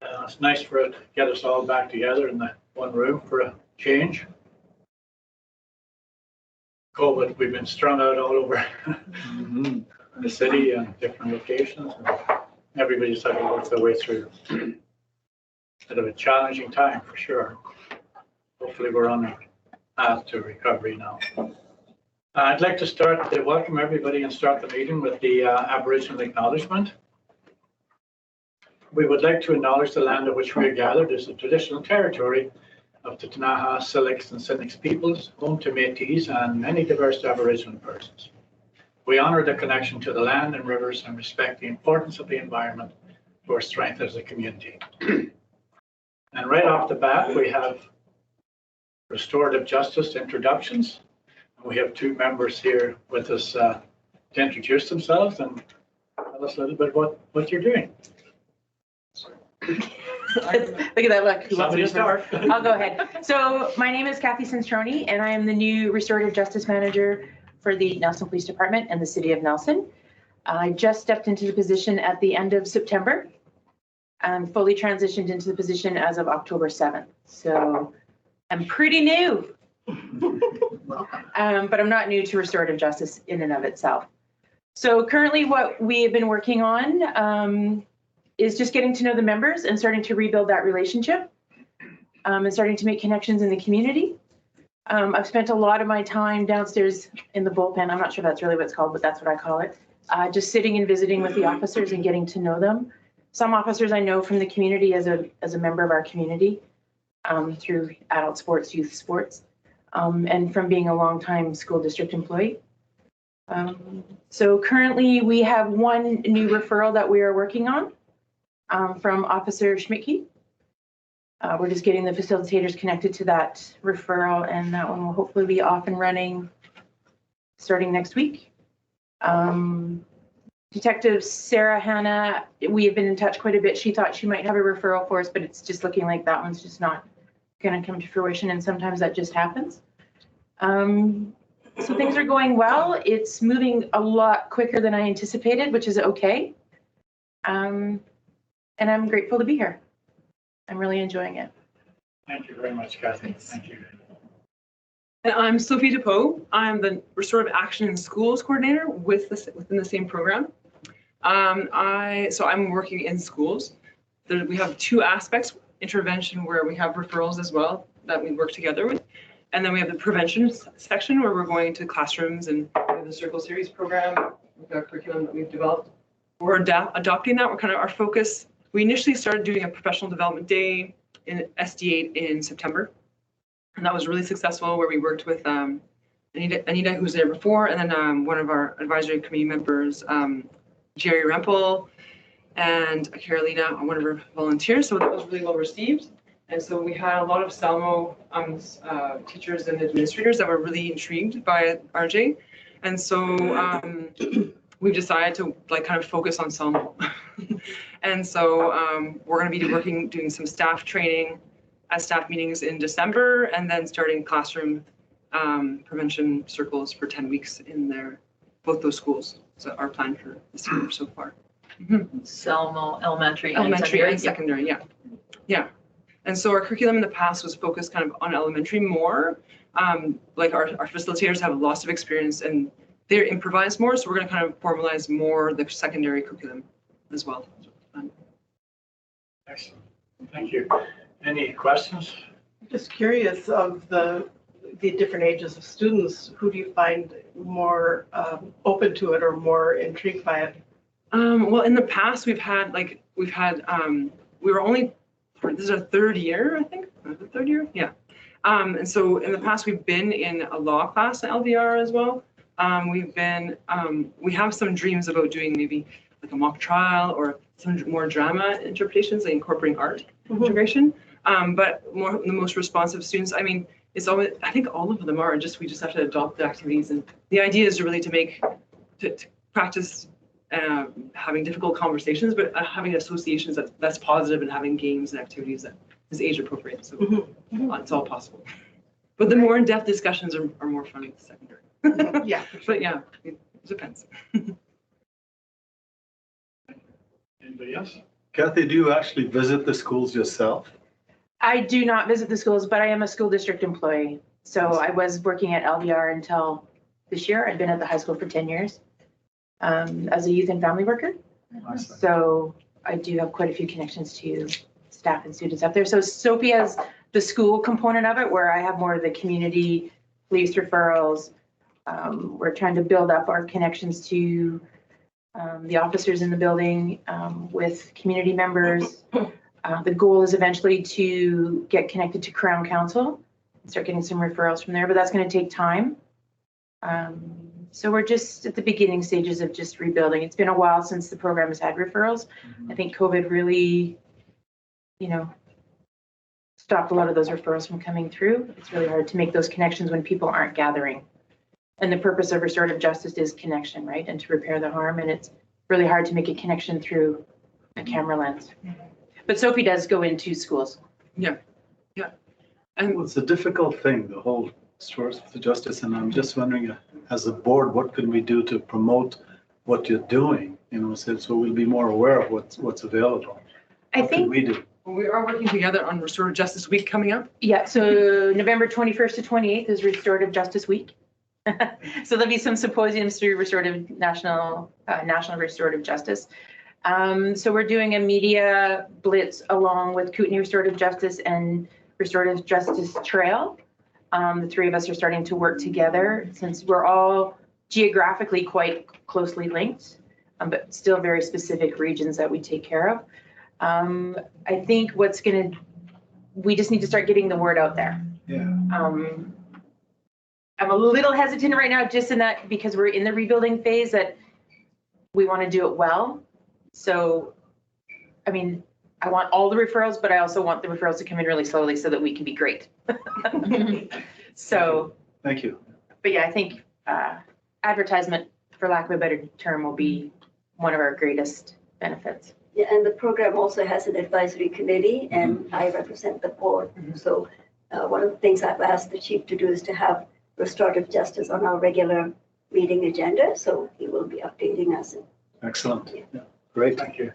It's nice for it to get us all back together in the one room for a change. COVID, we've been strung out all over the city and different locations. And everybody's had to work their way through. Bit of a challenging time for sure. Hopefully we're on a path to recovery now. I'd like to welcome everybody and start the meeting with the Aboriginal acknowledgement. We would like to acknowledge the land on which we are gathered as the traditional territory of the Ktunaxa, Syilx, and Sinixt peoples, home to Métis and many diverse Aboriginal persons. We honour the connection to the land and rivers and respect the importance of the environment for our strength as a community. And right off the bat, we have restorative justice introductions. We have two members here with us to introduce themselves and tell us a little bit about what you're doing. Look at that look. Somebody start. I'll go ahead. So my name is Kathy Centroni, and I am the new Restorative Justice Manager for the Nelson Police Department and the City of Nelson. I just stepped into the position at the end of September. I'm fully transitioned into the position as of October 7th. So I'm pretty new. But I'm not new to restorative justice in and of itself. So currently what we have been working on is just getting to know the members and starting to rebuild that relationship and starting to make connections in the community. I've spent a lot of my time downstairs in the bullpen. I'm not sure that's really what it's called, but that's what I call it. Just sitting and visiting with the officers and getting to know them. Some officers I know from the community as a member of our community through adult sports, youth sports, and from being a longtime school district employee. So currently we have one new referral that we are working on from Officer Schmidtke. We're just getting the facilitators connected to that referral, and that one will hopefully be off and running starting next week. Detective Sarah Hanna, we have been in touch quite a bit. She thought she might have a referral for us, but it's just looking like that one's just not going to come to fruition, and sometimes that just happens. So things are going well. It's moving a lot quicker than I anticipated, which is okay. And I'm grateful to be here. I'm really enjoying it. Thank you very much, Kathy. Thank you. And I'm Sophie DePoe. I'm the Restorative Action in Schools Coordinator within the same program. So I'm working in schools. We have two aspects: intervention, where we have referrals as well that we work together with, and then we have the prevention section where we're going to classrooms, and we have the Circle Series program with our curriculum that we've developed. We're adopting that. We're kind of our focus. We initially started doing a professional development day in SD8 in September. And that was really successful, where we worked with Anita, who was there before, and then one of our advisory committee members, Jerry Rempel, and Carolina, one of our volunteers. So that was really well received. And so we had a lot of Salmo teachers and administrators that were really intrigued by RJ. And so we've decided to kind of focus on Salmo. And so we're going to be doing some staff training at staff meetings in December, and then starting classroom prevention circles for 10 weeks in both those schools. So our plan for this year so far. Salmo elementary and secondary, yeah. Yeah. And so our curriculum in the past was focused kind of on elementary more. Like our facilitators have lots of experience and they're improvised more, so we're going to kind of formalize more the secondary curriculum as well. Excellent. Thank you. Any questions? Just curious, of the different ages of students, who do you find more open to it or more intrigued by it? Well, in the past, we were only, this is our third year, I think, the third year, yeah. And so in the past, we've been in a law class at LVR as well. We have some dreams about doing maybe like a mock trial or some more drama interpretations, like incorporating art integration. But the most responsive students, I mean, it's always, I think all of them are, we just have to adopt the activities. And the idea is really to practice having difficult conversations, but having associations that's positive and having games and activities that is age appropriate. So it's all possible. But the more in-depth discussions are more fun with the secondary. Yeah. But yeah, it depends. Anybody else? Kathy, do you actually visit the schools yourself? I do not visit the schools, but I am a school district employee. So I was working at LDR until this year. I've been at the high school for 10 years as a youth and family worker. So I do have quite a few connections to staff and students up there. So Sophie has the school component of it, where I have more of the community police referrals. We're trying to build up our connections to the officers in the building with community members. The goal is eventually to get connected to Crown Council and start getting some referrals from there, but that's going to take time. So we're just at the beginning stages of just rebuilding. It's been a while since the program has had referrals. I think COVID really, stopped a lot of those referrals from coming through. It's really hard to make those connections when people aren't gathering. And the purpose of restorative justice is connection, right? And to repair the harm. And it's really hard to make a connection through a camera lens. But Sophie does go into schools. And Well, it's a difficult thing, the whole restorative justice, and I'm just wondering, as a board, what can we do to promote what you're doing? So we'll be more aware of what's available. I What can think, we do? we are working together on Restorative Justice Week coming up. yeah, so November 21st to 28th is Restorative Justice Week. So there'll be some symposiums through National Restorative Justice. So we're doing a media blitz along with Kootenai Restorative Justice and Restorative Justice Trail. The three of us are starting to work together since we're all geographically quite closely linked, but still very specific regions that we take care of. I think we just need to start getting the word out there. Yeah. I'm a little hesitant right now just in that because we're in the rebuilding phase that we want to do it well. So, I mean, I want all the referrals, but I also want the referrals to come in really slowly so that we can be great. So, Thank you. but yeah, I think advertisement, for lack of a better term, will be one of our greatest benefits. Yeah, and the program also has an advisory committee, and I represent the board. So one of the things I've asked the chief to do is to have restorative justice on our regular meeting agenda. So he will be updating us. Excellent. Yeah. Great. Thank you.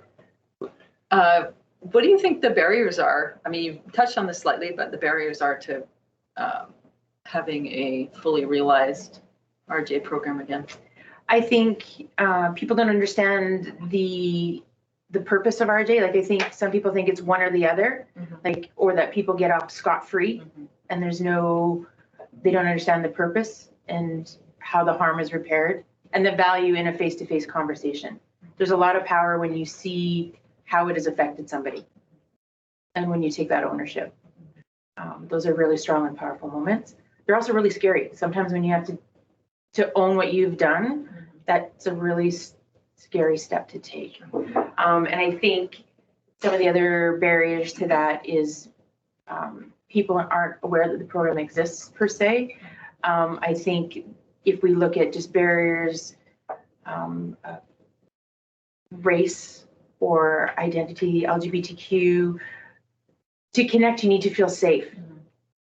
What do you think the barriers are? I mean, you touched on this slightly, but the barriers are to having a fully realized RJ program again. I think people don't understand the purpose of RJ. Like I think some people think it's one or the other, or that people get off scot-free, and they don't understand the purpose and how the harm is repaired and the value in a face-to-face conversation. There's a lot of power when you see how it has affected somebody and when you take that ownership. Those are really strong and powerful moments. They're also really scary. Sometimes when you have to own what you've done, that's a really scary step to take. And I think some of the other barriers to that is people aren't aware that the program exists per se. I think if we look at just barriers, race or identity, LGBTQ, to connect, you need to feel safe.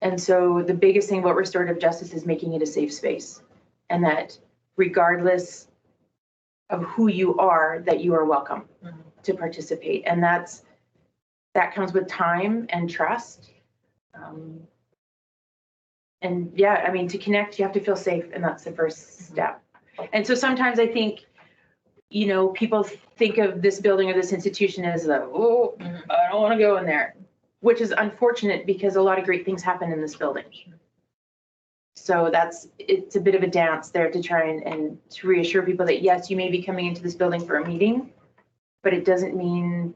And so the biggest thing about restorative justice is making it a safe space, and that regardless of who you are, that you are welcome to participate. And that comes with time and trust. And yeah, I mean, to connect, you have to feel safe, and that's the first step. And so sometimes I think, people think of this building or this institution as I don't want to go in there, which is unfortunate because a lot of great things happen in this building. So it's a bit of a dance there to try and to reassure people that yes, you may be coming into this building for a meeting, but it doesn't mean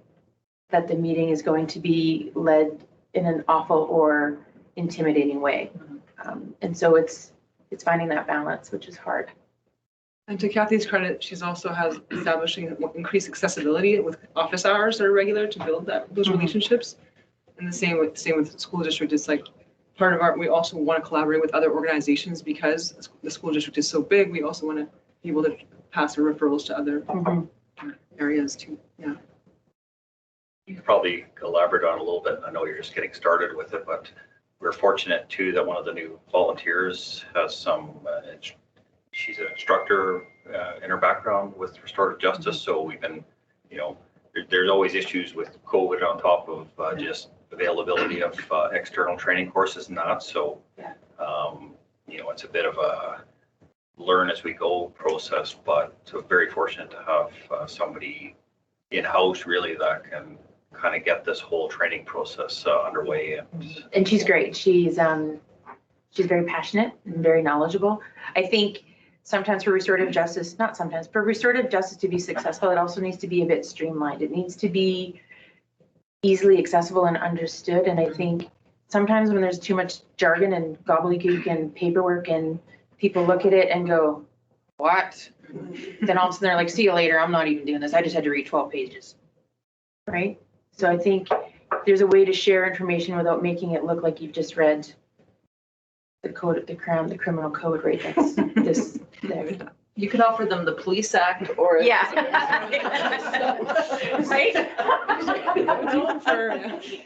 that the meeting is going to be led in an awful or intimidating way. And so it's finding that balance, which is hard. And to Kathy's credit, she's also has establishing increased accessibility with office hours that are regular to build those relationships. And the same with the school district. It's like part of we also want to collaborate with other organizations because the school district is so big. We also want to be able to pass our referrals to other areas too. Yeah. You could probably elaborate on a little bit. I know you're just getting started with it, but we're fortunate too that one of the new volunteers has she's an instructor in her background with restorative justice. So we've been, there's always issues with COVID on top of just availability of external training courses and that. So, you know, it's a bit of a learn as we go process, but so very fortunate to have somebody in-house really that can kind of get this whole training process underway. And she's great. She's very passionate and very knowledgeable. I think sometimes for restorative justice, not sometimes, for restorative justice to be successful, it also needs to be a bit streamlined. It needs to be easily accessible and understood. And I think sometimes when there's too much jargon and gobbledygook and paperwork and people look at it and go, what? Then all of a sudden they're like, see you later. I'm not even doing this. I just had to read 12 pages. Right? So I think there's a way to share information without making it look like you've just read the code, the criminal code, right? That's this. There. You could offer them the police act or. Yeah. Right?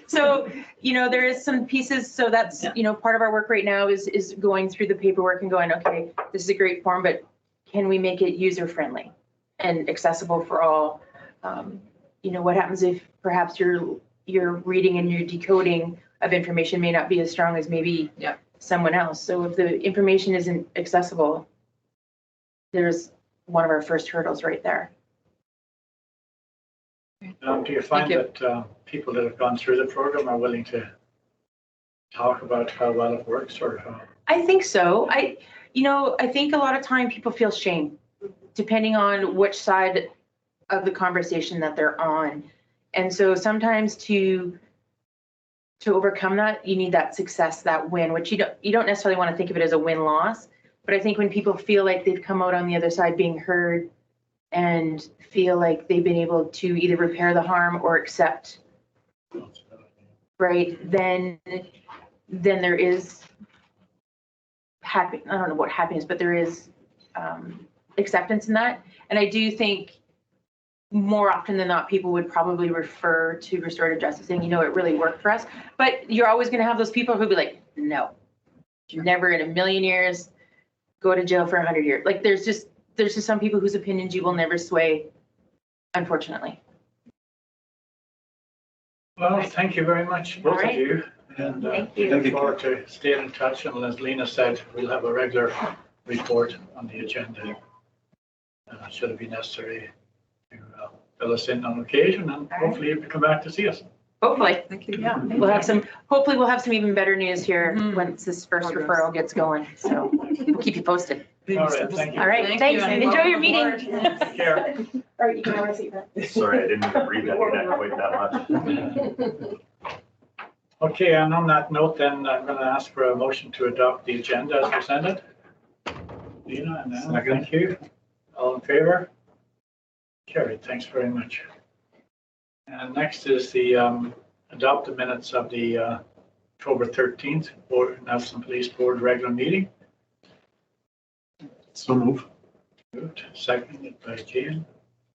So, you know, there is some pieces, so that's, you know, part of our work right now is going through the paperwork and going, okay, this is a great form, but can we make it user friendly and accessible for all? You know, what happens if perhaps your reading and your decoding of information may not be as strong as maybe someone else. So if the information isn't accessible, there's one of our first hurdles right there. Do you find that people that have gone through the program are willing to talk about how well it works or how? I think so. You know, I think a lot of time people feel shame depending on which side of the conversation that they're on. And so sometimes to overcome that, you need that success, that win, which you don't necessarily want to think of it as a win-loss. But I think when people feel like they've come out on the other side being heard and feel like they've been able to either repair the harm or accept, right, then there is I don't know what happiness, but there is acceptance in that. And I do think more often than not, people would probably refer to restorative justice saying, you know, it really worked for us. But you're always going to have those people who'll be like, no, never in a million years go to jail for 100 years. Like there's just some people whose opinions you will never sway, unfortunately. Well, thank you very much, both of you. And Thank we you. look forward to staying in touch. And as Lena said, we'll have a regular report on the agenda. Should it be necessary to fill us in on occasion, and hopefully you can come back to see us. Hopefully. Thank you. Yeah, hopefully we'll have some even better news here once this first referral gets going. So we'll keep you posted. All right, thank you. All right, Thank thanks. you. Enjoy your meeting. Take care. All right, you can always see that. Sorry, I didn't read that quite that much. Okay, and on that note, then I'm going to ask for a motion to adopt the agenda as presented. Lena and Anna, thank you. All in favor? Carried, thanks very much. And next is the adopt the minutes of the October 13th Nelson Police Board regular meeting. So move. Moved, seconded by Jane.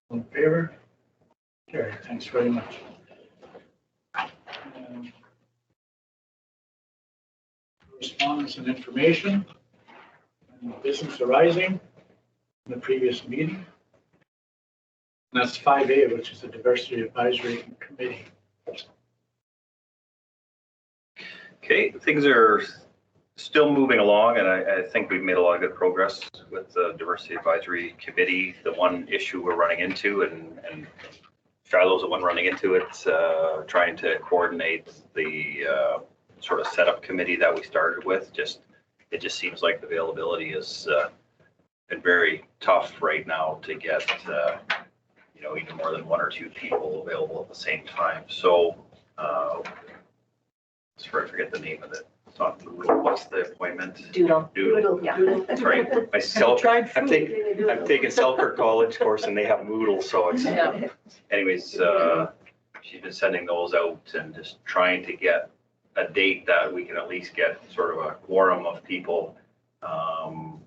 All in favor? Carried, thanks very much. Correspondence and information and business arising in the previous meeting. And that's 5A, which is the Diversity Advisory Committee. Okay, things are still moving along, and I think we've made a lot of good progress with the Diversity Advisory Committee. The one issue we're running into, and Shiloh's the one running into it, trying to coordinate the sort of setup committee that we started with. It just seems like the availability has been very tough right now to get you know, even more than one or two people available at the same time. So sorry, I forget the name of it. It's not Doodle. What's the appointment? Doodle. Doodle. Yeah. That's right. I've taken Selkirk College course and they have Moodle, so it's, anyways, she's been sending those out and just trying to get a date that we can at least get sort of a quorum of people. We're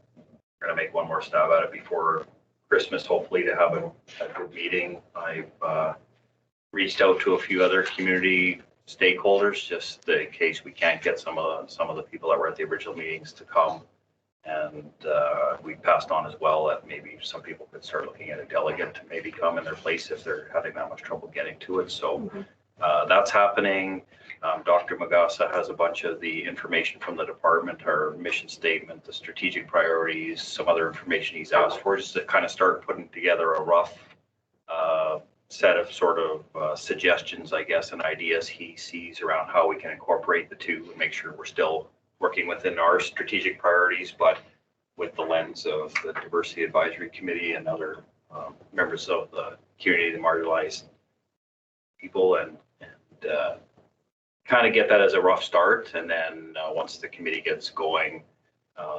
gonna make one more stab at it before Christmas, hopefully, to have a good meeting. I've reached out to a few other community stakeholders just in case we can't get some of the people that were at the original meetings to come. And we passed on as well that maybe some people could start looking at a delegate to maybe come in their place if they're having that much trouble getting to it. So that's happening. Dr. Magassa has a bunch of the information from the department, our mission statement, the strategic priorities, some other information he's asked for, just to kind of start putting together a rough set of sort of suggestions, I guess, and ideas he sees around how we can incorporate the two and make sure we're still working within our strategic priorities, but with the lens of the Diversity Advisory Committee and other members of the community, the marginalized people, and kind of get that as a rough start. And then once the committee gets going,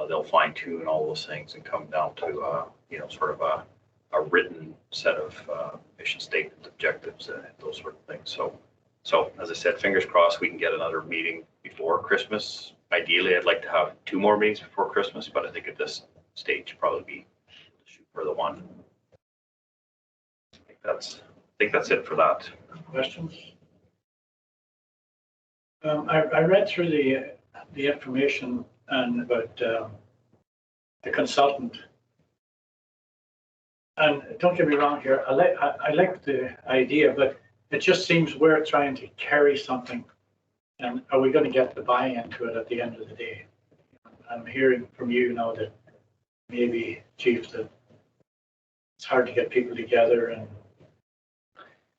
they'll fine tune all those things and come down to, sort of a written set of mission statement objectives and those sort of things. So as I said, fingers crossed we can get another meeting before Christmas. Ideally, I'd like to have 2 more meetings before Christmas, but I think at this stage probably be shoot for the one. I think that's it for that. Questions? I read through the information and about the consultant. And don't get me wrong here, I like the idea, but it just seems we're trying to carry something. And are we going to get the buy-in to it at the end of the day? I'm hearing from you now that maybe, Chief, that it's hard to get people together. And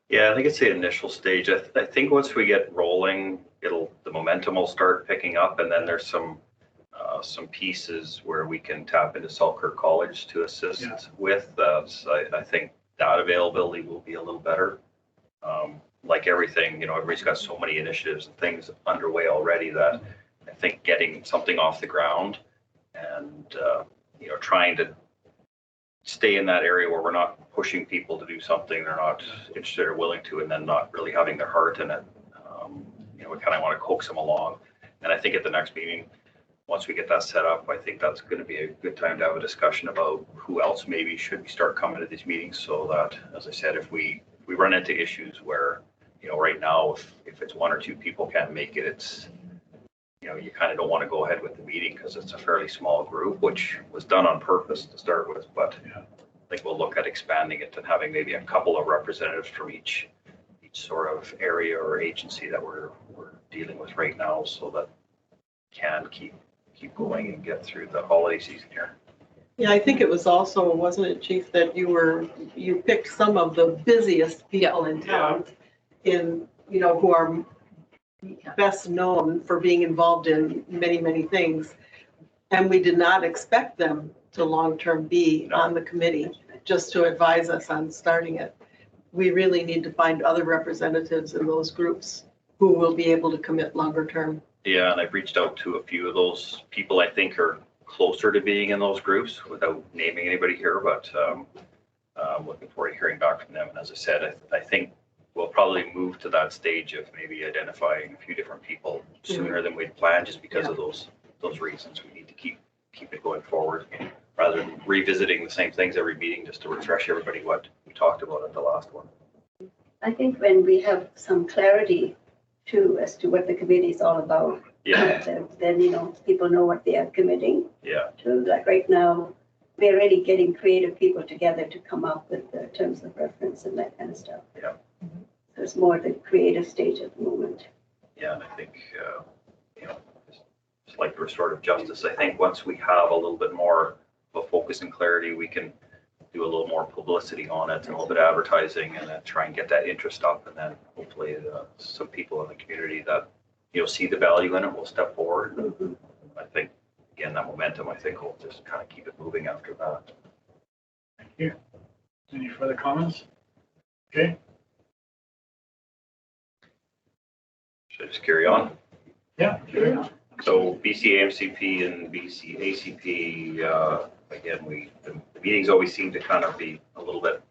yeah, I think it's the initial stage. I think once we get rolling, the momentum will start picking up, and then there's some pieces where we can tap into Selkirk College to assist with. I think that availability will be a little better. Like everything, everybody's got so many initiatives and things underway already that I think getting something off the ground and trying to stay in that area where we're not pushing people to do something they're not interested or willing to, and then not really having their heart in it. We kind of want to coax them along. And I think at the next meeting, once we get that set up, I think that's going to be a good time to have a discussion about who else maybe should we start coming to these meetings, so that, as I said, if we run into issues where, right now, if it's 1 or 2 people can't make it, it's, you kind of don't want to go ahead with the meeting because it's a fairly small group, which was done on purpose to start with. But I think we'll look at expanding it and having maybe a couple of representatives from each sort of area or agency that we're dealing with right now, so that can keep going and get through the holiday season here. Yeah, I think it was also, wasn't it, Chief, that you picked some of the busiest people in town who are best known for being involved in many, many things. And we did not expect them to long-term be on the committee, just to advise us on starting it. We really need to find other representatives in those groups who will be able to commit longer term. Yeah, and I've reached out to a few of those people I think are closer to being in those groups, without naming anybody here, but I'm looking forward to hearing back from them. And as I said, I think we'll probably move to that stage of maybe identifying a few different people sooner than we'd planned, just because of those reasons. We need to keep it going forward, rather than revisiting the same things every meeting, just to refresh everybody what we talked about at the last one. I think when we have some clarity too as to what the committee is all about, then people know what they are committing to. Like right now, we're really getting creative people together to come up with the terms of reference and that kind of stuff. Yeah. So it's more the creative stage at the moment. Yeah, and I think it's like restorative justice. I think once we have a little bit more of a focus and clarity, we can do a little more publicity on it and a little bit of advertising, and then try and get that interest up, and then hopefully some people in the community that see the value in it will step forward. Mm-hmm. I think, again, that momentum, I think, will just kind of keep it moving after that. Thank you. Any further comments? Okay. Should I just carry on? Yeah. Sure. So BCAMCP and BCACP, again, the meetings always seem to kind of be a little bit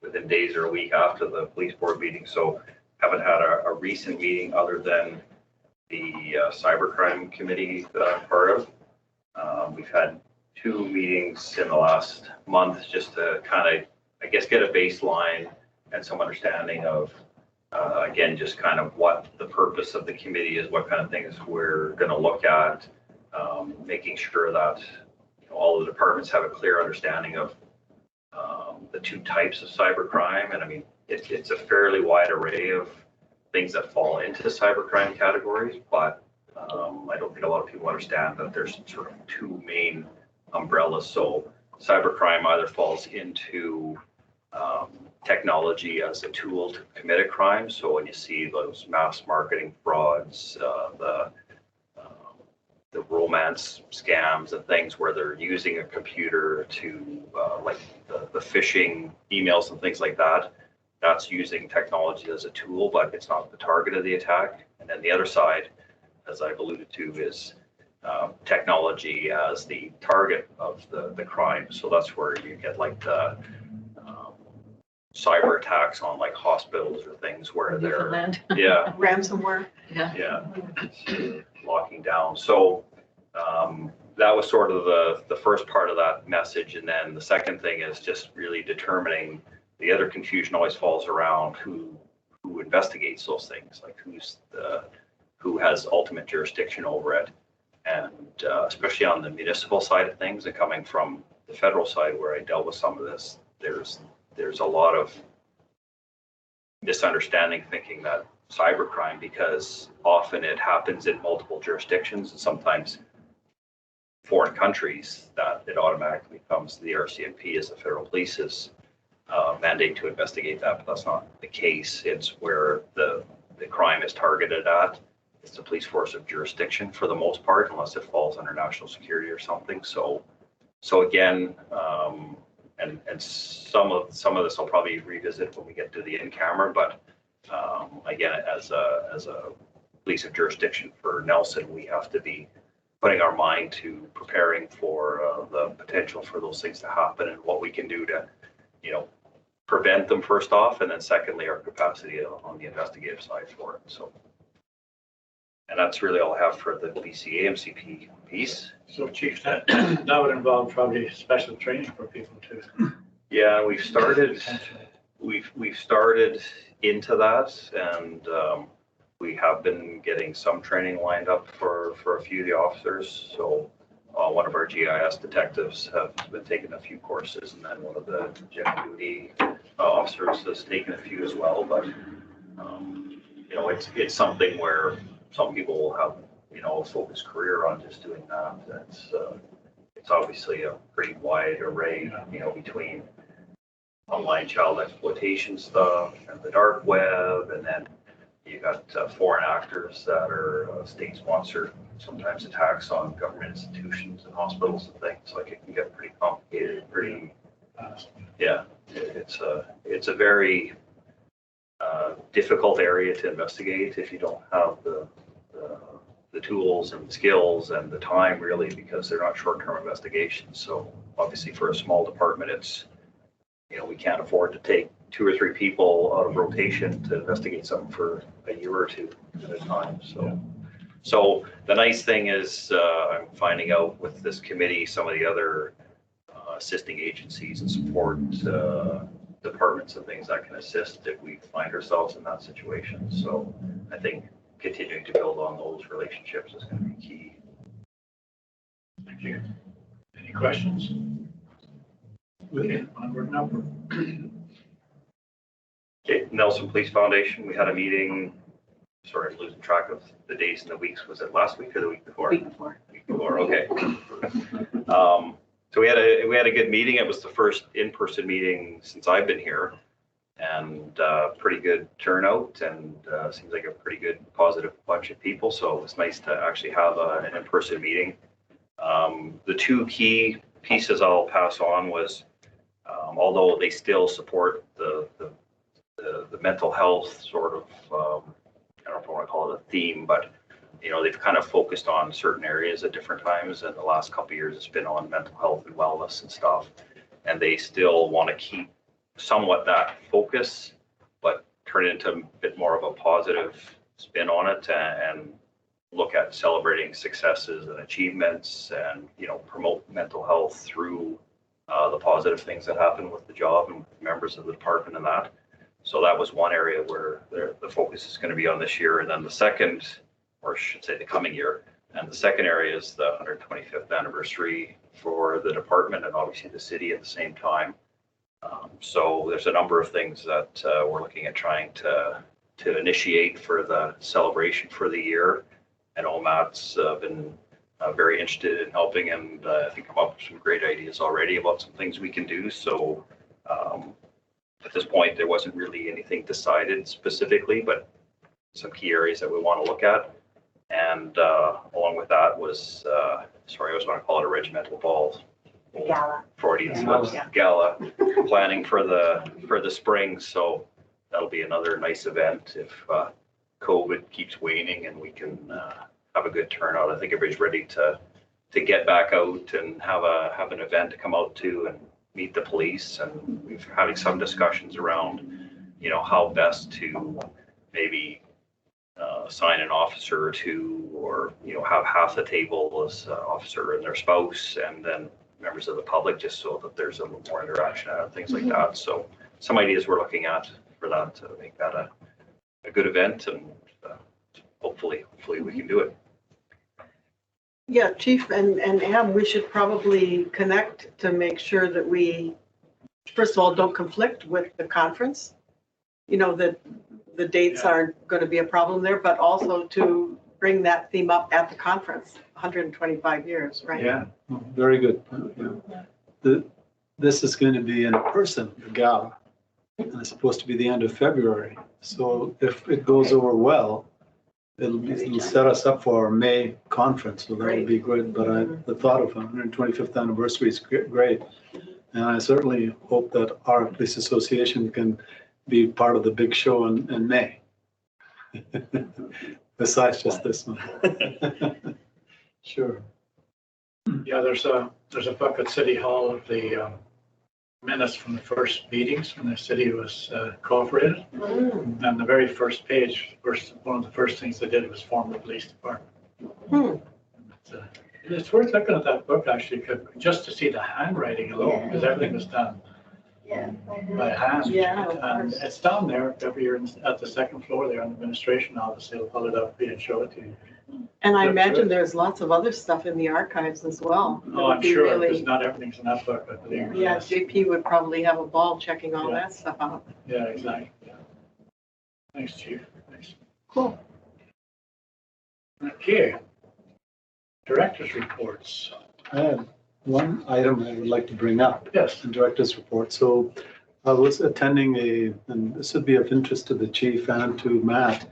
within days or a week after the police board meeting. So haven't had a recent meeting other than the cybercrime committee that I'm part of. We've had 2 meetings in the last month, just to kind of, I guess, get a baseline and some understanding of, again, just kind of what the purpose of the committee is, what kind of things we're going to look at, making sure that all the departments have a clear understanding of the two types of cybercrime. And I mean, it's a fairly wide array of things that fall into cybercrime categories, but I don't think a lot of people understand that there's sort of two main umbrellas. So cybercrime either falls into technology as a tool to commit a crime. So when you see those mass marketing frauds, the romance scams and things where they're using a computer to like the phishing emails and things like that, that's using technology as a tool, but it's not the target of the attack. And then the other side, as I've alluded to, is technology as the target of the crime. So that's where you get like the cyber attacks on like hospitals or things where they're, yeah, Ransomware. yeah, locking down. So that was sort of the first part of that message. And then the second thing is just really determining, the other confusion always falls around who investigates those things, like who has ultimate jurisdiction over it. And especially on the municipal side of things, and coming from the federal side where I dealt with some of this, there's a lot of misunderstanding, thinking that cybercrime, because often it happens in multiple jurisdictions and sometimes foreign countries, that it automatically becomes the RCMP as the federal police's mandate to investigate that, but that's not the case. It's where the crime is targeted at. It's the police force of jurisdiction for the most part, unless it falls under national security or something. So again, and some of this I'll probably revisit when we get to the in-camera, but again, as a police of jurisdiction for Nelson, we have to be putting our mind to preparing for the potential for those things to happen and what we can do to, prevent them first off, and then secondly, our capacity on the investigative side for it. So, and that's really all I have for the BC AMCP piece. So Chief, that would involve probably special training for people too. Yeah, we've started into that, and we have been getting some training lined up for a few of the officers. So one of our GIS detectives have been taking a few courses, and then one of the general duty officers has taken a few as well. But it's something where some people will have a focused career on just doing that. It's obviously a pretty wide array, between online child exploitation stuff and the dark web, and then you got foreign actors that are state-sponsored, sometimes attacks on government institutions and hospitals and things. Like, it can get pretty complicated, yeah. It's a very difficult area to investigate if you don't have the tools and the skills and the time, really, because they're not short-term investigations. So obviously for a small department, it's, we can't afford to take 2 or 3 people out of rotation to investigate something for a year or 2 at a time. So the nice thing is I'm finding out with this committee, some of the other assisting agencies and support departments and things that can assist if we find ourselves in that situation. So I think continuing to build on those relationships is going to be key. Thank you. Any questions? Okay, onward and upward. Okay, Nelson Police Foundation, we had a meeting. Sorry, I'm losing track of the days and the weeks. Was it last week or the week before? Week before. Week before, okay. So we had a good meeting. It was the first in-person meeting since I've been here, and pretty good turnout, and seems like a pretty good positive bunch of people. So it was nice to actually have an in-person meeting. The 2 key pieces I'll pass on was, although they still support the mental health sort of, I don't know if I want to call it a theme, but they've kind of focused on certain areas at different times. And the last couple of years, it's been on mental health and wellness and stuff. And they still want to keep somewhat that focus, but turn it into a bit more of a positive spin on it, and look at celebrating successes and achievements, and promote mental health through the positive things that happen with the job and members of the department and that. So that was one area where the focus is going to be on this year. And then the second, or I should say the coming year, And the second area is the 125th anniversary for the department and obviously the city at the same time. So there's a number of things that we're looking at trying to initiate for the celebration for the year. And Matt's been very interested in helping and I think come up with some great ideas already about some things we can do. So at this point, there wasn't really anything decided specifically, but some key areas that we want to look at. And along with that was, sorry, I was going to call it a regimental ball. Gala. Freudian slips, gala, planning for the spring. So that'll be another nice event if COVID keeps waning and we can have a good turnout. I think everybody's ready to get back out and have an event to come out to and meet the police. And we've having some discussions around, how best to maybe assign an officer or two, or have half the table as officer and their spouse, and then members of the public, just so that there's a little more interaction and things like that. So some ideas we're looking at for that to make that a good event, and hopefully we can do it. Yeah, Chief and Am, we should probably connect to make sure that we, first of all, don't conflict with the conference. That the dates aren't going to be a problem there, but also to bring that theme up at the conference, 125 years, right? Yeah, very good. This is going to be in person, the gala, and it's supposed to be the end of February. So if it goes over well, it'll set us up for our May conference, so that'll be good. But the thought of 125th anniversary is great. And I certainly hope that our police association can be part of the big show in May. Besides just this one. Sure. Yeah, there's a book at City Hall of the minutes from the first meetings when the city was cooperated. And the very first page, one of the first things they did was form the police department. It's worth looking at that book actually, just to see the handwriting alone, because everything was done by hand. And it's down there every year at the second floor there in the administration office. They'll pull it up and show it to you. And I imagine there's lots of other stuff in the archives as well. Oh, I'm sure, because not everything's in that book, I believe. Yeah, JP would probably have a ball checking all that stuff out. Yeah, exactly. Yeah. Thanks, Chief. Thanks. Cool. Okay. Director's reports. I have one item I would like to bring up. Yes. In director's report. So I was attending and this would be of interest to the chief and to Matt.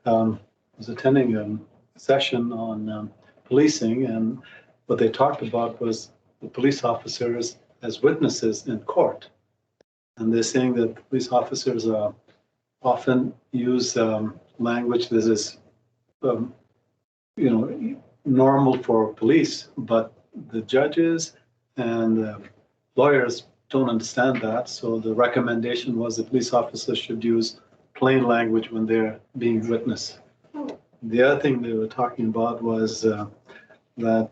I was attending a session on policing, and what they talked about was the police officers as witnesses in court. And they're saying that police officers often use language that is, normal for police, but the judges and the lawyers don't understand that. So the recommendation was that police officers should use plain language when they're being witnessed. The other thing they were talking about was that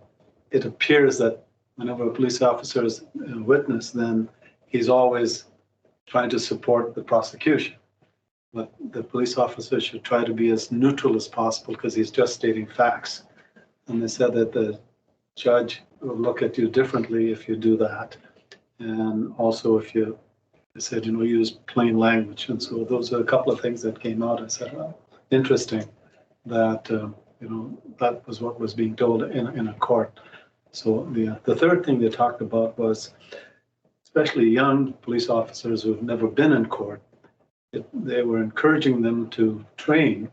it appears that whenever a police officer is a witness, then he's always trying to support the prosecution. But the police officer should try to be as neutral as possible because he's just stating facts. And they said that the judge will look at you differently if you do that. And also if you, they said, use plain language. And so those are a couple of things that came out. I said, well, interesting that, that was what was being told in a court. So the third thing they talked about was, especially young police officers who've never been in court, they were encouraging them to train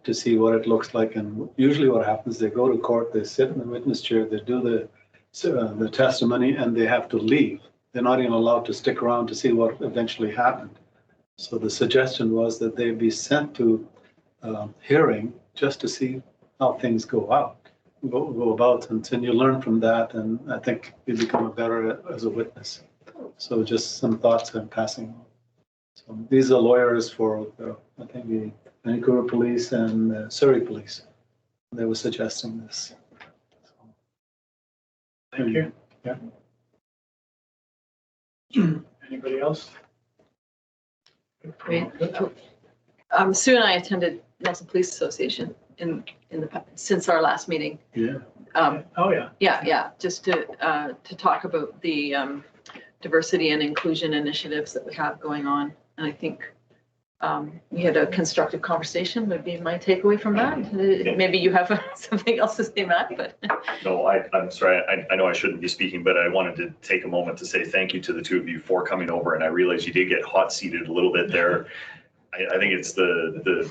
to see what it looks like. And usually what happens, they go to court, they sit in the witness chair, they do the testimony, and they have to leave. They're not even allowed to stick around to see what eventually happened. So the suggestion was that they be sent to hearing just to see how things go about, and then you learn from that, and I think you become better as a witness. So just some thoughts I'm passing on. So these are lawyers for, I think, the Vancouver Police and Surrey Police. They were suggesting this. Thank you. Yeah. Anybody else? Great. Sue and I attended Nelson Police Association since our last meeting. Yeah. Oh, yeah. Yeah, just to talk about the diversity and inclusion initiatives that we have going on. And I think we had a constructive conversation, would be my takeaway from that. Maybe you have something else to say, Matt, but. No, I'm sorry. I know I shouldn't be speaking, but I wanted to take a moment to say thank you to the two of you for coming over. And I realize you did get hot seated a little bit there. I think it's the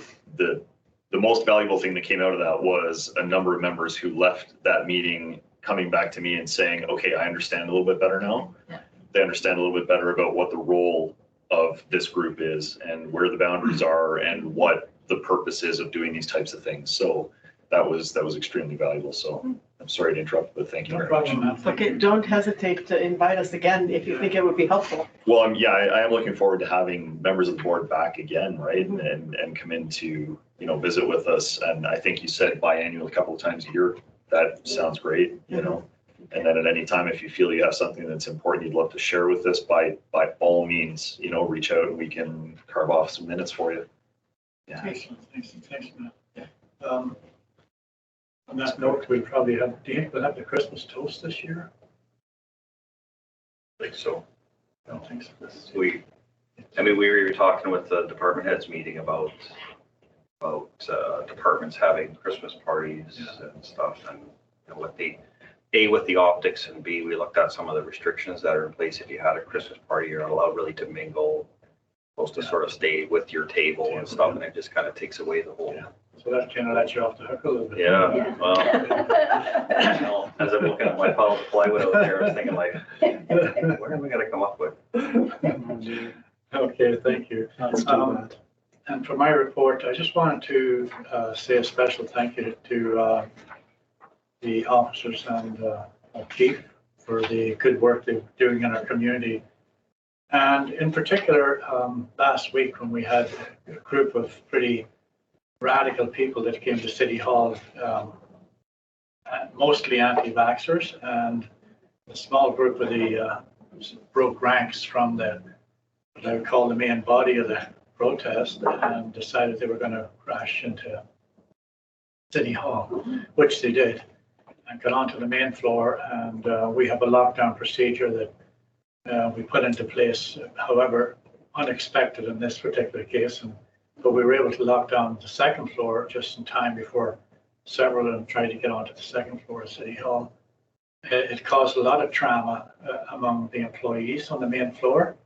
most valuable thing that came out of that was a number of members who left that meeting coming back to me and saying, okay, I understand a little bit better now. Yeah. They understand a little bit better about what the role of this group is and where the boundaries are and what the purpose is of doing these types of things. So that was extremely valuable. So I'm sorry to interrupt, but thank you No very much. problem, man. Okay, don't hesitate to invite us again if you think it would be helpful. Well, I am looking forward to having members of the board back again, right? And come in to, visit with us. And I think you said biannual a couple of times a year. That sounds great, And then at any time, if you feel you have something that's important you'd love to share with us, by all means, reach out and we can carve off some minutes for you. Yeah. Thanks, Matt. On that note, we probably have, do you think we'll have the Christmas toast this year? I think so. I don't think so. We were talking with the department heads meeting about departments having Christmas parties and stuff, and what with the optics, and B, we looked at some of the restrictions that are in place. If you had a Christmas party, you're not allowed really to mingle, supposed to sort of stay with your table and stuff, and it just kind of takes away the whole. Yeah. So that kind of lets you off the hook a little bit. Yeah, well, as I'm looking at my pile of plywood out there, I was thinking like, where am I gonna come up with? Okay, thank you. That's too bad. And for my report, I just wanted to say a special thank you to the officers and chief for the good work they're doing in our community. And in particular, last week when we had a group of pretty radical people that came to City Hall, mostly anti-vaxxers, and a small group of the broke ranks from what I would call the main body of the protest, and decided they were going to crash into City Hall, which they did, and got onto the main floor. And we have a lockdown procedure that we put into place, however unexpected in this particular case. But we were able to lock down the second floor just in time before several of them tried to get onto the second floor of City Hall. It caused a lot of trauma among the employees on the main floor.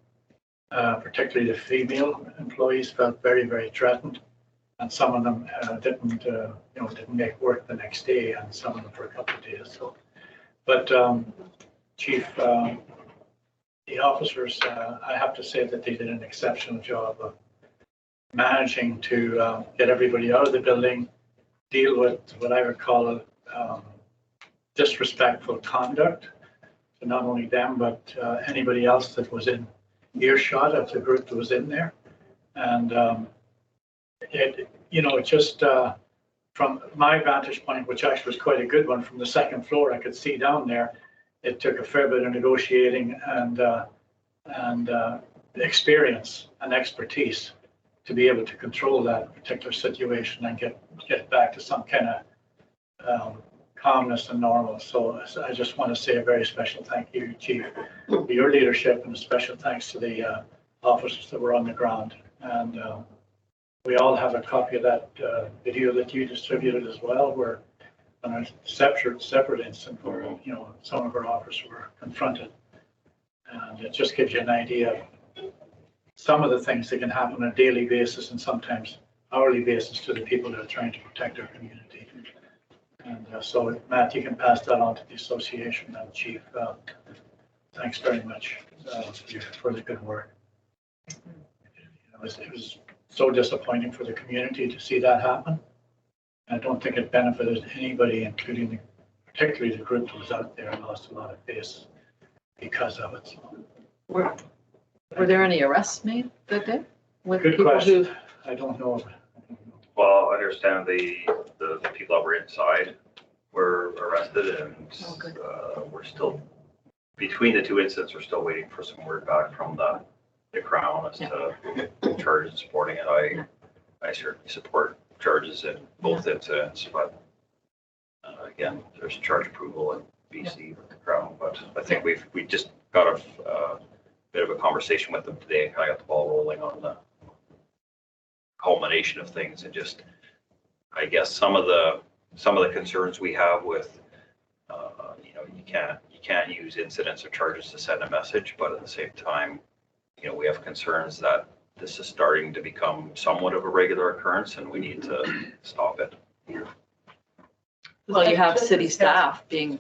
Particularly the female employees felt very, very threatened, and some of them didn't make work the next day, and some of them for a couple of days. So, but Chief, the officers, I have to say that they did an exceptional job of managing to get everybody out of the building, deal with what I would call disrespectful conduct to not only them but anybody else that was in earshot of the group that was in there. And just from my vantage point, which actually was quite a good one from the second floor, I could see down there, it took a fair bit of negotiating and experience and expertise to be able to control that particular situation and get back to some kind of calmness and normal. So I just want to say a very special thank you, Chief, for your leadership, and a special thanks to the officers that were on the ground. And we all have a copy of that video that you distributed as well, where on a separate incident where some of our officers were confronted, and it just gives you an idea of some of the things that can happen on a daily basis and sometimes hourly basis to the people that are trying to protect our community. And so, Matt, you can pass that on to the association. And Chief, thanks very much for the good work. It was so disappointing for the community to see that happen. I don't think it benefited anybody, including particularly the group that was out there and lost a lot of face because of it. So, Were there any arrests made that day? With good people question. who? I don't know. Well, I understand the people that were inside were arrested, and we're still, between the two incidents, we're still waiting for some word back from the Crown as to charges supporting it. I certainly support charges in both incidents, but again, there's charge approval in BC with the Crown, but I think we just got a bit of a conversation with them today and kind of got the ball rolling on the culmination of things, and just, I guess, some of the concerns we have with, you can't use incidents or charges to send a message, but at the same time, we have concerns that this is starting to become somewhat of a regular occurrence and we need to stop it. Well, you have city staff being,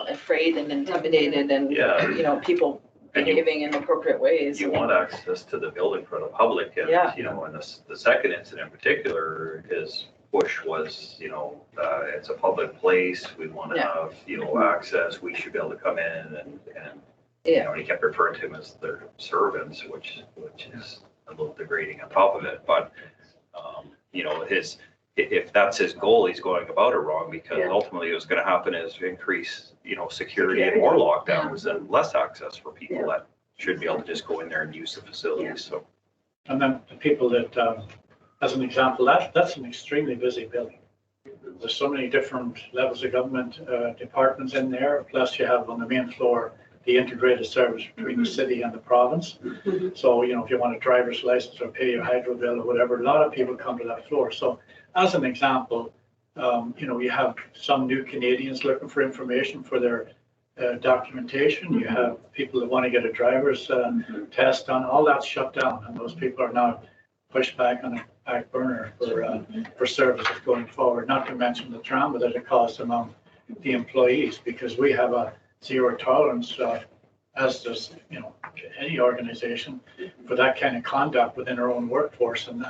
afraid and intimidated and, Yeah. people And you- behaving in appropriate ways. You want access to the building for the public, and, Yeah. and the second incident in particular, his push was, it's a public place, we want to Yeah. have, access, we should be able to come in and, Yeah. he kept referring to him as their servants, which is a little degrading on top of it, but, if that's his goal, he's going about it wrong, because Yeah. ultimately what's going to happen is increase, security and more lockdowns and less access for people Yeah. that should be able to just go in there and use the facilities, so. And then the people that, as an example, that's an extremely busy building. There's so many different levels of government departments in there, plus you have on the main floor the integrated service between the city and the province. So, if you want a driver's license or pay your hydro bill or whatever, a lot of people come to that floor. So as an example, you have some new Canadians looking for information for their documentation. You have people that want to get a driver's test done. All that's shut down, and those people are now pushed back on a back burner for services going forward. Not to mention the drama that it caused among the employees, because we have a zero tolerance, as does any organization, for that kind of conduct within our own workforce, and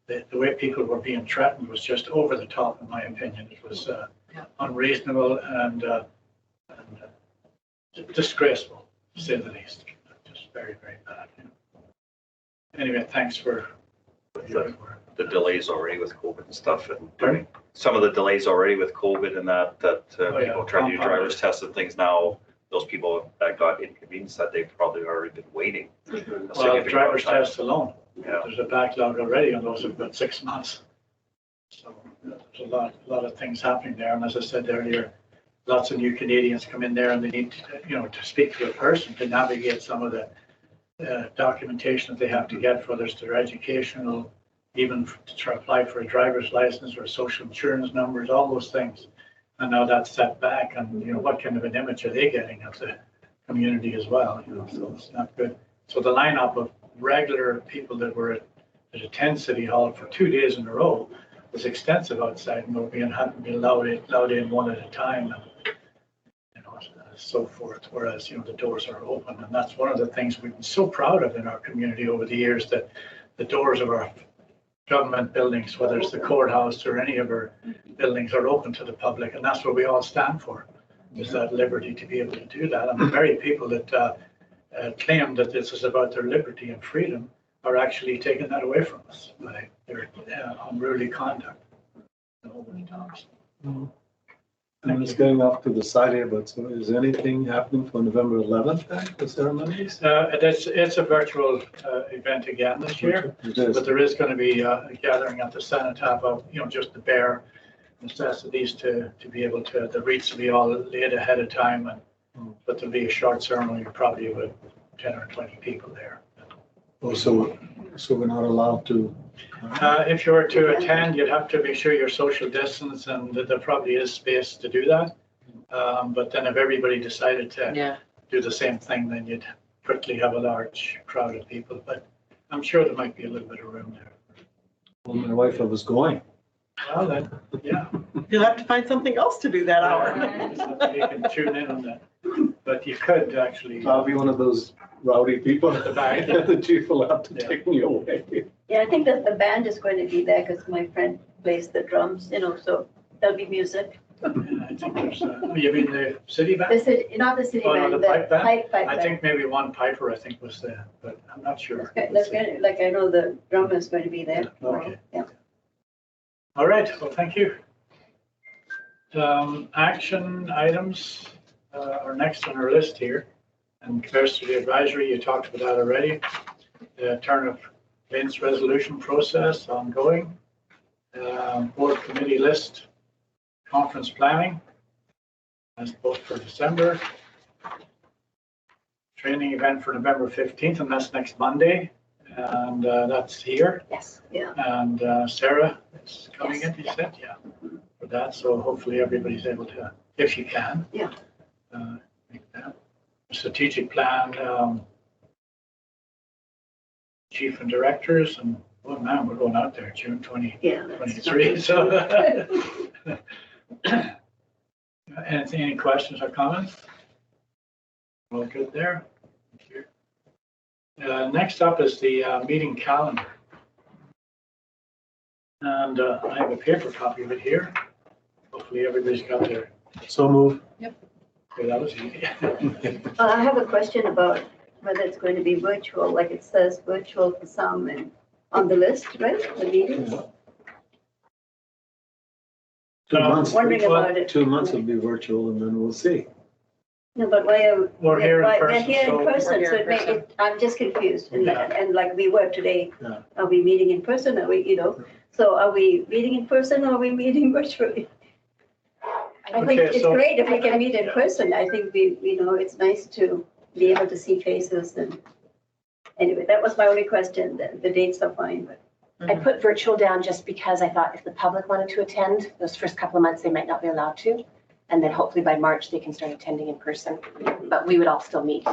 the way people were being threatened was just over the top, in my opinion. It was unreasonable and disgraceful, to say the least. Just very, very bad. Anyway, thanks for The delays already with COVID and stuff, and Pardon? some of the delays already with COVID and that Oh, yeah. people trying to do driver's tests and things now, those people that got inconvenienced, that they've probably already been waiting. a Well, significant driver's amount of tests alone, Yeah. there's a backlog already on those of about 6 months. So there's a lot of things happening there. And as I said earlier, lots of new Canadians come in there and they need to speak to a person to navigate some of the documentation that they have to get, whether it's their educational, even to try to apply for a driver's license or social insurance numbers, all those things. And now that's set back, and what kind of an image are they getting of the community as well? So it's not good. So the lineup of regular people that were at attend City Hall for 2 days in a row was extensive outside, and we hadn't been allowed in one at a time, and so forth. Whereas the doors are open, and that's one of the things we've been so proud of in our community over the years, that the doors of our government buildings, whether it's the courthouse or any of our buildings, are open to the public, and that's what we all stand for, is that liberty to be able to do that. And the very people that claim that this is about their liberty and freedom are actually taking that away from us by their unruly conduct over the tops. I'm just going off to the side here, but so is anything happening for November 11th then, the ceremonies? It's a virtual event again this year, It is. but there is going to be a gathering at the cenotaph of, just the bare necessities to be able to, the wreaths will be all laid ahead of time, but there'll be a short ceremony, probably about 10 or 20 people there. Oh, so we're not allowed to? If you were to attend, you'd have to make sure you're social distance, and that there probably is space to do that. But then if everybody decided to do the same thing, then you'd quickly have a large crowd of people. But I'm sure there might be a little bit of room there. Well, my wife was going. Well, then, yeah. You'll have to find something else to do that hour. You can tune in on that. But you could actually. I'll be one of those rowdy people At the back. The chief will have to Yeah. take me away. Yeah, I think that the band is going to be there because my friend plays the drums, so there'll be music. I think there's, you mean the city The band? city, not the city Oh, no, band, the pipe band? pipe I band. think maybe one piper, I think, was there, but I'm not sure. Like I know the drummer is going to be there. Okay. Yeah. All right, well, thank you. Action items are next on our list here. And diversity advisory, you talked about that already. The Turnip Lanes resolution process ongoing. Board committee list, conference planning, that's both for December. Training event for November 15th, and that's next Monday, and that's here. Yes. Yeah. And Sarah is coming Yes, in, you said, yeah, for that. So hopefully everybody's able to, if you can. Yeah. Make that. Strategic plan, chief and directors, and, oh man, we're going out there June Yeah. that's 2023. not- So, any questions or comments? All good there. Thank you. Next up is the meeting calendar. And I have a paper copy of it here. Hopefully everybody's got their, So move. okay, that was easy. I have a question about whether it's going to be virtual, like it says virtual for some and on the list, right, the meetings? 2 months, Wondering about it. 2 months will be virtual and then we'll see. No, but why are? We're here in why- person, We're here so- in person, We're here so in it make person. it, I'm just confused. And, Yeah. and like we were today, Yeah. are we meeting in person? Are we, so are we meeting in person or are we meeting virtually? I think Okay, it's so- great if we can meet in Yeah. person. I think it's nice to be able to see faces and, anyway, that was my only question. The dates are fine, but. I put virtual down just because I thought if the public wanted to attend, those first couple of months, they might not be allowed to. And then hopefully by March, they can start attending in person, but we would all still meet.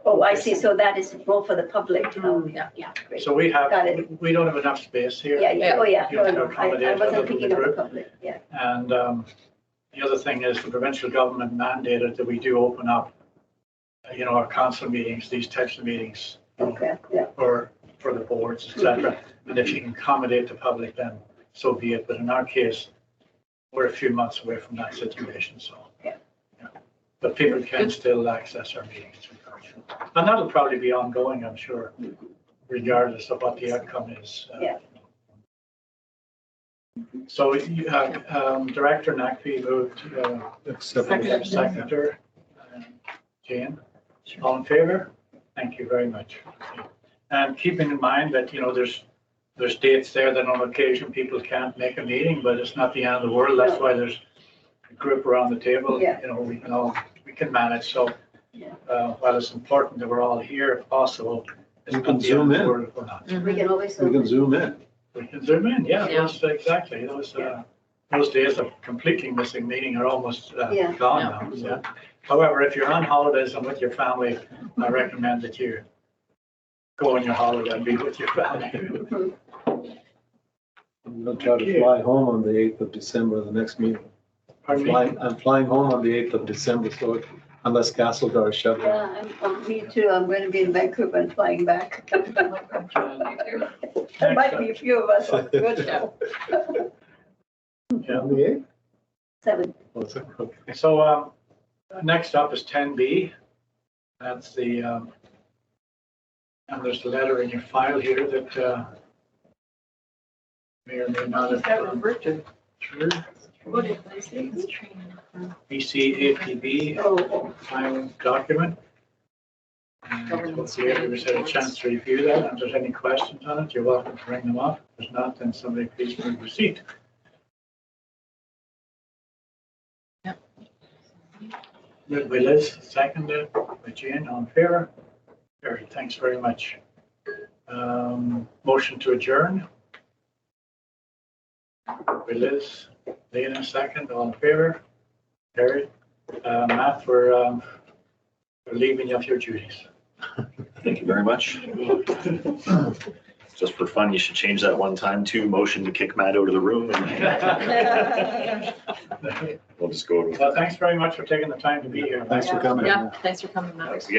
Oh, I see. So that is more for the public. Oh, Yeah, yeah. great. So we Got it. we don't have enough space here. Yeah, yeah, oh, yeah. You No, have to no, accommodate I other wasn't thinking of the group. public, yeah. And the other thing is the provincial government mandated that we do open up, our council meetings, these types of meetings, Okay, yeah. for the boards, et cetera. And if you can accommodate the public, then so be it. But in our case, we're a few months away from that situation, so. Yeah. But people can still access our meetings through virtual. And that'll probably be ongoing, I'm sure, regardless of what the outcome is. Yeah. So Director NACP moved, Accept. Secretary, Jane, all in favor? Thank you very much. And keeping in mind that, there's dates there that on occasion people can't make a meeting, but it's not the end of the world. That's why there's a group around the table. Yeah. We can manage. So Yeah. while it's important that we're all here if possible, it's You not can the end of zoom the in. world if we're not. We can always. We can zoom in. We can zoom in, yeah, Yeah. exactly. Those days of completely missing meeting are almost Yeah. gone now. Yeah. However, if you're on holidays and with your family, I recommend that you go on your holiday and be with your family. I'm gonna try to fly home on the 8th of December, the next meeting. Pardon me? I'm flying home on the 8th of December, so unless Castlegar is shut down. Yeah, me too. I'm going to be in Vancouver and flying back. There might be a few of us on good show. On the 8th? 7. Oh, is it? Okay. So next up is 10B. That's the, and there's a letter in your file here that may or may not have. Sure. What did I say? It's training. BCAPB Oh, final document. And hopefully everybody's had a chance to review that. If there's any questions on it, you're welcome to bring them up. If there's not, then somebody please move receipt. Yep. Moved by Liz, seconded by Jane, all in favor? Carried, thanks very much. Motion to adjourn. By Liz, Lena, second, all in favor? Carried. Matt, we're relieving you of your duties. Thank you very much. Just for fun, you should change that one time to motion to kick Matt out of the room. And we'll just go to. Well, thanks very much for taking the time to be here. Thanks for coming. Yeah, thanks for coming, Matt. Thanks again.